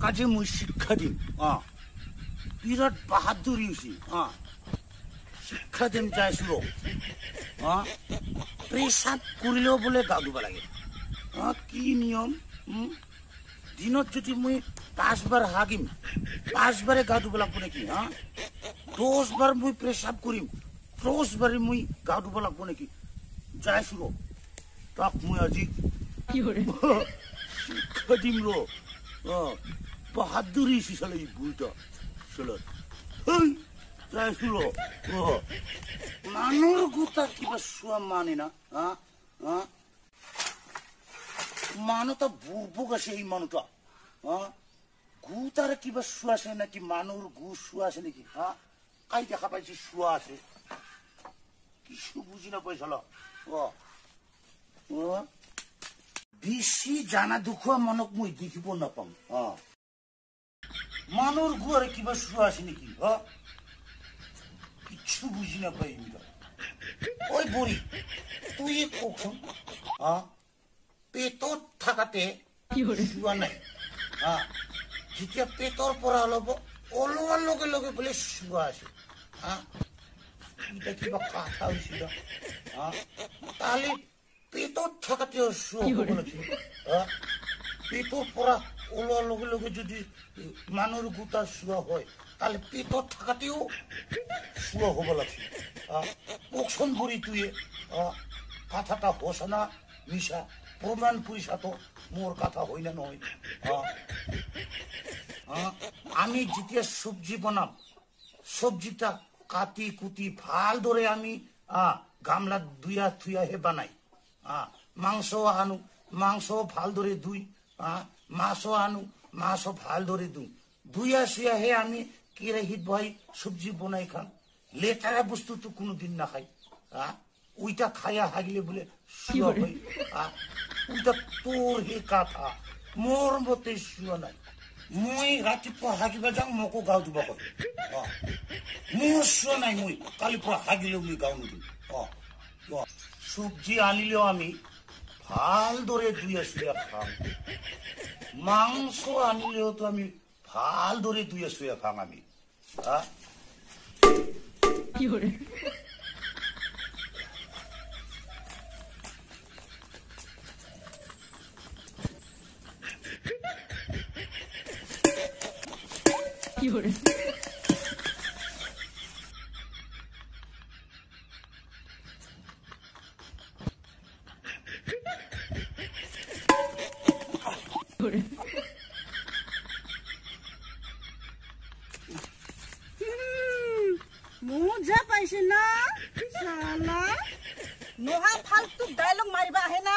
কাজে মুই শিক্ষা দিম বিরাট বাহাদুরি হয়েছি শিক্ষা দিম যাইছিল প্রেসাব করিলেও বলে গা ধুবা লাগে কি নিয়ম দিনত যদি মুই 5 বার হাগিম 5 বারে গা ধুবা লাগবো নাকি 10 বার মুই প্রেসাব করিম 10 বারে মুই গা ধুবা লাগবো নাকি যাইছিল তাক মুই আজি শিক্ষা দিম র বাহাদুরি সালে এই বুইটা চলো যাইছিল মানুষ গুতা কিবা শোয়া মানে না মানুষটা বুর্বক আছে এই মানুষটা গুতারে কিবা শোয়া আছে নাকি মানুষ গু শোয়া আছে নাকি কাই দেখা পাইছি শোয়া আছে কিছু বুঝি না পাইছাল বেশি জানা দুখুয়া মনক মুই দেখিব নাপাম মানুষ গুয়ারে কিবা শোয়া আছে নাকি কিছু বুঝি না পাই ওই বড়ি তুই কখন পেটত থাকাতে শোয়া নাই যেতিয়া পেটর পরা অলপ ওলোৱাৰ লগে লগে বলে শোয়া আছে এটা কিবা কথা হয়েছিল তাহলে পেটত থাকাতে শোয়া হব লাগছিল পেটর পরা ওলোৱাৰ লগে লগে যদি মানুষ গোটা শোয়া হয় তাহলে পেটত থাকাতেও শোয়া হব লাগছিল কখন বড়ি তুই কথাটা হস না মিশা প্রমাণ পয়সা তো মোর কথা হই না নয় আমি যেতিয়া সবজি বানাম সবজিটা কাটি কুটি ভাল ধরে আমি গামলা ধুইয়া থুইয়া হে বানাই মাংস আনু মাংস ভাল ধরে ধুই মাছও আনু মাছও ভাল ধরে ধুইয়া শুয়া হে আমি কেরাহিত বহাই সবজি বনাই খাম লেটারা বস্তু তো কোনোদিন না খাই ওইটা খাইয়া হাগলে বলে শুয়া হয় ওইটা তোর হে কথা মোর মতে শুয়া নাই মই ৰাতিপুৱা হাগিবা যাওঁ মোকো গাও দিব কয় মোৰ শুৱা নাই মই কালিপুৱা হাগিলেও মই গাও নিদিম সবজি আনিলেও আমি ভালদৰে ধুইয়া শুয়া খাম মাংস আনিলেও তো আমি ভালদৰে ধুইয়া শুয়া খাম আমি মজা পাইছে না শালা নোহা ফালতু ডায়লগ মারিবা আহে না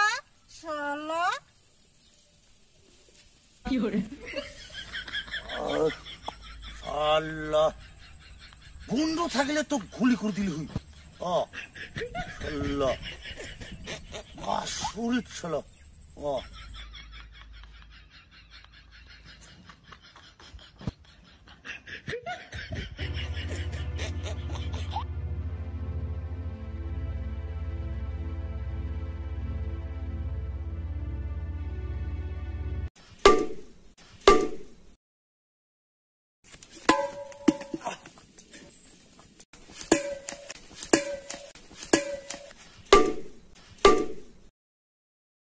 শালা কি হরে আল্লাহ গুন্ড থাকলে তো গুলি করে দিলি হই আল্লাহ আসল ছিল